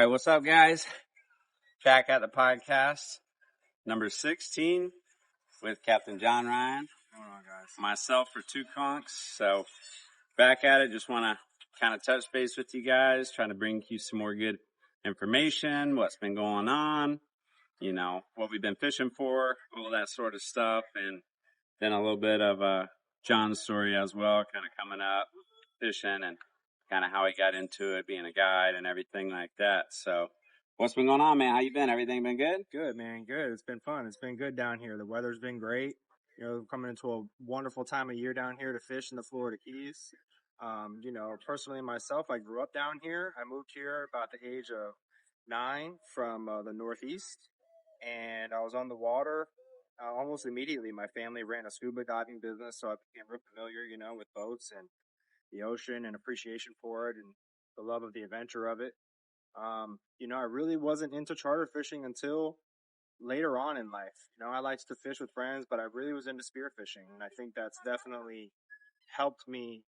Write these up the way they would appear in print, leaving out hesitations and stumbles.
right, what's up, guys? Back at the podcast, number 16, with Captain John Ryan. What's going on, guys? Myself for Two Conchs. So, back at it, just want to kind of touch base with you guys, trying to bring you some more good information, what's been going on, you know, what we've been fishing for, all that sort of stuff, and then a little bit of John's story as well, kind of coming up, fishing, and kind of how he got into it, being a guide and everything like that. So, what's been going on, man? How you been? Everything been good? Good, man. Good. It's been fun. It's been good down here. The weather's been great. You know, coming into a wonderful time of year down here to fish in the Florida Keys. You know, personally myself, I grew up down here. I moved here about the age of 9 from the Northeast, and I was on the water almost immediately. My family ran a scuba diving business, so I became real familiar, you know, with boats and the ocean and appreciation for it and the love of the adventure of it. You know, I really wasn't into charter fishing until later on in life. You know, I liked to fish with friends, but I really was into spearfishing. And I think that's definitely helped me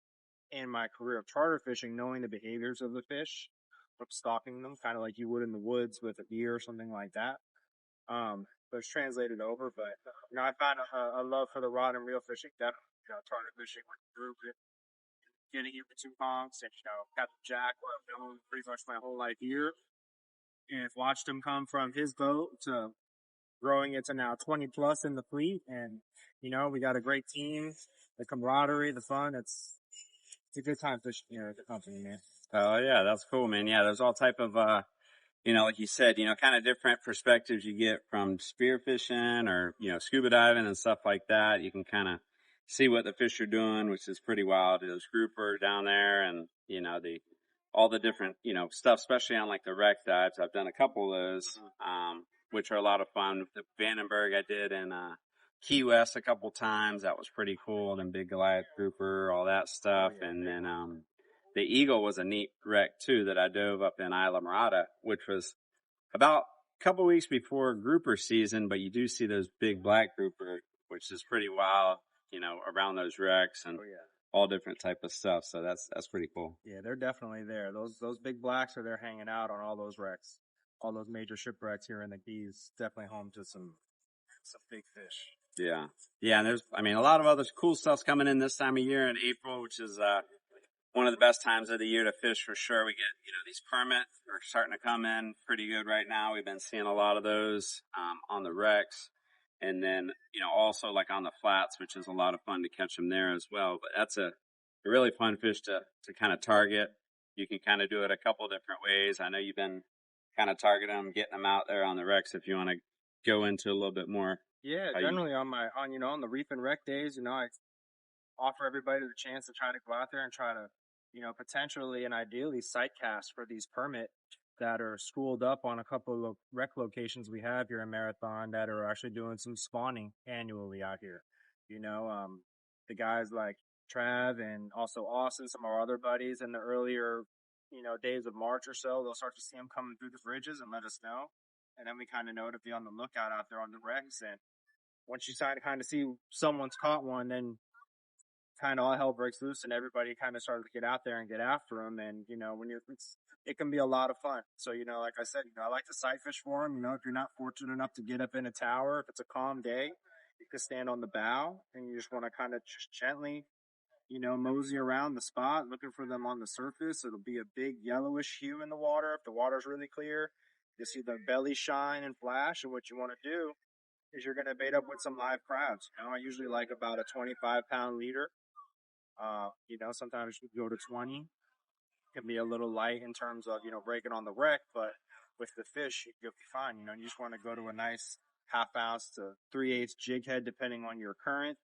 in my career of charter fishing, knowing the behaviors of the fish, from stalking them, kind of like you would in the woods with a deer or something like that. But it's translated over. But, you know, I found a love for the rod and reel fishing, definitely, you know, charter fishing with the group. Getting here for Two Conchs, and, you know, Captain Jack, who I've known pretty much my whole life here, and watched him come from his boat to growing it to now 20 plus in the fleet. And, you know, we got a great team, the camaraderie, the fun. It's a good time fishing here at the company, man. Oh, yeah, that's cool, man. Yeah, there's all type of, you know, like you said, you know, kind of different perspectives you get from spearfishing or, you know, scuba diving and stuff like that. You can kind of see what the fish are doing, which is pretty wild. Those grouper down there and, you know, all the different, you know, stuff, especially on like the wreck dives. I've done a couple of those, which are a lot of fun. The Vandenberg I did in, Key West a couple times. That was pretty cool. And big Goliath grouper, all that stuff. Oh, yeah. And then, the Eagle was a neat wreck too that I dove up in Isla Mirada, which was about a couple weeks before grouper season, but you do see those big black grouper, which is pretty wild, you know, around those wrecks and all different type of stuff. So that's pretty cool. Yeah, they're definitely there. Those big blacks are there hanging out on all those wrecks, all those major shipwrecks here in the Keys. Definitely home to some big fish. Yeah. Yeah. And there's, I mean, a lot of other cool stuff's coming in this time of year in April, which is, one of the best times of the year to fish for sure. We get, you know, these permits are starting to come in pretty good right now. We've been seeing a lot of those, on the wrecks. And then, you know, also like on the flats, which is a lot of fun to catch them there as well. But that's a really fun fish to kind of target. You can kind of do it a couple different ways. I know you've been kind of targeting them, getting them out there on the wrecks if you want to go into a little bit more. Yeah, generally on the reef and wreck days, you know, I offer everybody the chance to try to go out there and try to, you know, potentially and ideally sight cast for these permit that are schooled up on a couple of rec locations we have here in Marathon that are actually doing some spawning annually out here. You know, the guys like Trav and also Austin, some of our other buddies in the earlier, you know, days of March or so, they'll start to see them coming through the bridges and let us know. And then we kind of know to be on the lookout out there on the wrecks. And once you start to kind of see someone's caught one, then kind of all hell breaks loose and everybody kind of started to get out there and get after them. And, you know, it can be a lot of fun. So, you know, like I said, you know, I like to sight fish for them. You know, if you're not fortunate enough to get up in a tower, if it's a calm day, you can stand on the bow and you just want to kind of just gently, you know, mosey around the spot, looking for them on the surface. It'll be a big yellowish hue in the water. If the water's really clear, you see the belly shine and flash. And what you want to do is you're going to bait up with some live crabs. You know, I usually like about a 25-pound leader. You know, sometimes you go to 20. It can be a little light in terms of, you know, breaking on the wreck, but with the fish, you'll be fine. You know, you just want to go to a nice 1/2 ounce to 3/8 jig head, depending on your current,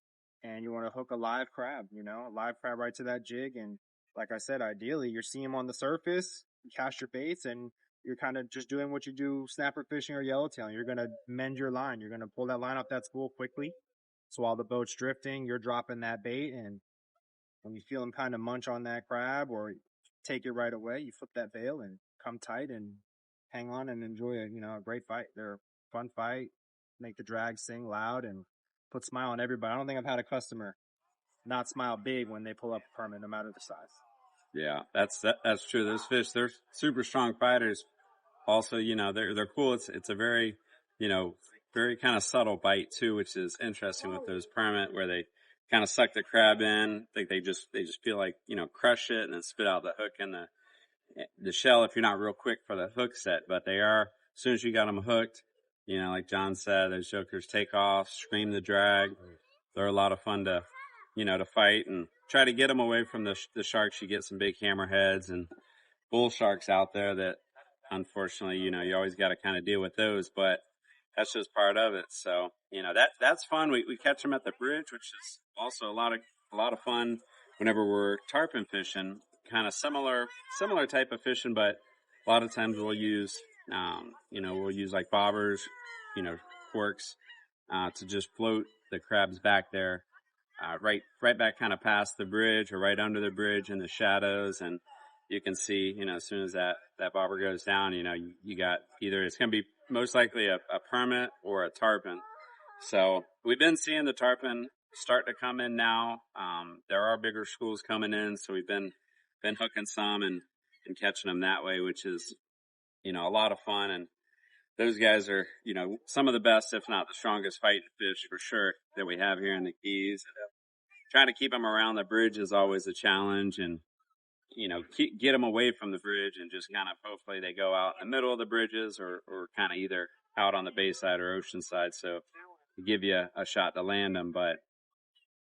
and you want to hook a live crab, you know, a live crab right to that jig. And like I said, ideally, you're seeing them on the surface, you cast your baits, and you're kind of just doing what you do snapper fishing or yellowtail. You're going to mend your line. You're going to pull that line off that spool quickly. So while the boat's drifting, you're dropping that bait, and when you feel them kind of munch on that crab or take it right away, you flip that veil and come tight and hang on and enjoy a great fight. They're a fun fight, make the drag sing loud and put a smile on everybody. I don't think I've had a customer not smile big when they pull up a permit, no matter the size. Yeah, that's true. Those fish, they're super strong fighters. also, they're cool. It's a very, very kind of subtle bite too, which is interesting with those permit where they kind of suck the crab in. I think they just feel like, crush it and then spit out the hook and the shell if you're not real quick for the hook set. But they are, as soon as you got them hooked, like John said, those jokers take off, scream the drag. They're a lot of fun to, to fight and try to get them away from the sharks. You get some big hammerheads and bull sharks out there that unfortunately, you always got to kind of deal with those, but that's just part of it. So, that's fun. We catch them at the bridge, which is also a lot of fun whenever we're tarpon fishing. Kind of similar type of fishing, but a lot of times we'll use, we'll use like bobbers, corks, to just float the crabs back there, right back kind of past the bridge or right under the bridge in the shadows. And you can see, as soon as that bobber goes down, you got either it's going to be most likely a permit or a tarpon. So we've been seeing the tarpon start to come in now. There are bigger schools coming in, so we've been hooking some and catching them that way, which is, a lot of fun. And those guys are, some of the best, if not the strongest fighting fish for sure that we have here in the Keys. Trying to keep them around the bridge is always a challenge, and get them away from the bridge and just kind of hopefully they go out in the middle of the bridges or kind of either out on the bayside or ocean side. So to give you a shot to land them, but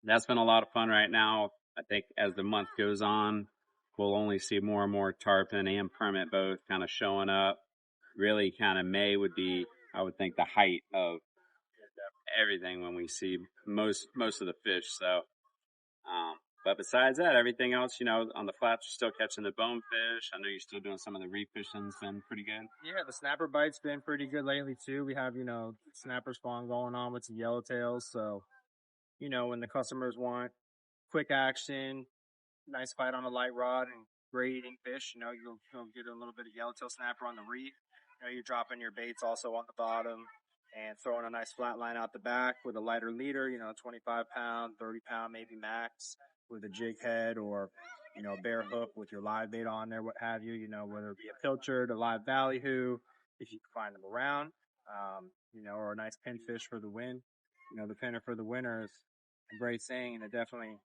that's been a lot of fun right now. I think as the month goes on, we'll only see more and more tarpon and permit both kind of showing up. Really kind of May would be, I would think, the height of everything when we see most of the fish. So, but besides that, everything else, on the flats, you're still catching the bonefish. I know you're still doing some of the reef fishing's been pretty good. Yeah, the snapper bite's been pretty good lately too. We have, snapper spawn going on with some yellowtails. So, when the customers want quick action, nice fight on a light rod and great eating fish, you'll get a little bit of yellowtail snapper on the reef. You're dropping your baits also on the bottom and throwing a nice flat line out the back with a lighter leader, 25 pound, 30 pound, maybe max, with a jig head or, a bare hook with your live bait on there, what have you, whether it be a pilchard, a live ballyhoo, if you can find them around, or a nice pinfish for the win. The pinner for the winner is a great saying, and it definitely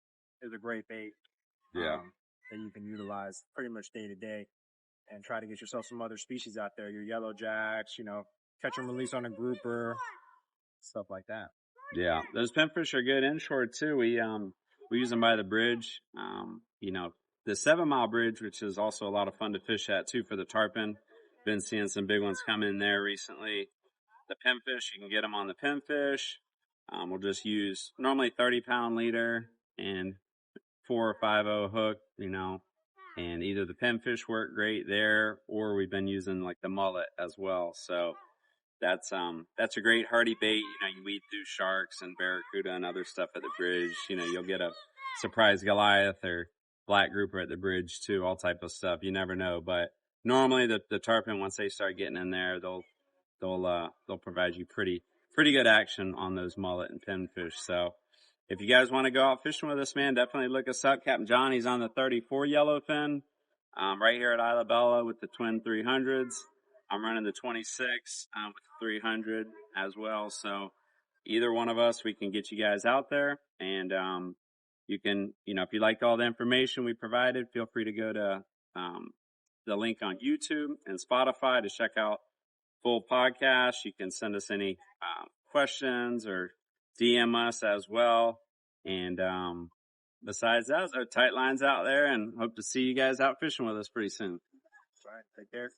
is a great bait. Yeah. That you can utilize pretty much day to day and try to get yourself some other species out there, your yellow jacks, catch and release on a grouper, stuff like that. Yeah, those pinfish are good inshore too. We use them by the bridge. The 7 Mile Bridge, which is also a lot of fun to fish at too for the tarpon. Been seeing some big ones come in there recently. The pinfish, you can get them on the pinfish. We'll just use normally 30 pound leader and 4 or 5/0 hook, and either the pinfish work great there, or we've been using like the mullet as well. So that's a great hardy bait. You weed through sharks and barracuda and other stuff at the bridge. You'll get a surprise Goliath or black grouper at the bridge too, all type of stuff. You never know. But normally the tarpon, once they start getting in there, they'll provide you pretty good action on those mullet and pinfish. So if you guys want to go out fishing with us, man, definitely look us up. Captain Johnny's on the 34 yellowfin, right here at Isla Bella with the twin 300s. I'm running the 26 with the 300 as well. So either one of us, we can get you guys out there. And you can, if you liked all the information we provided, feel free to go to the link on YouTube and Spotify to check out full podcast. You can send us any questions or DM us as well. And besides that, there are tight lines out there, and hope to see you guys out fishing with us pretty soon. All right, take care.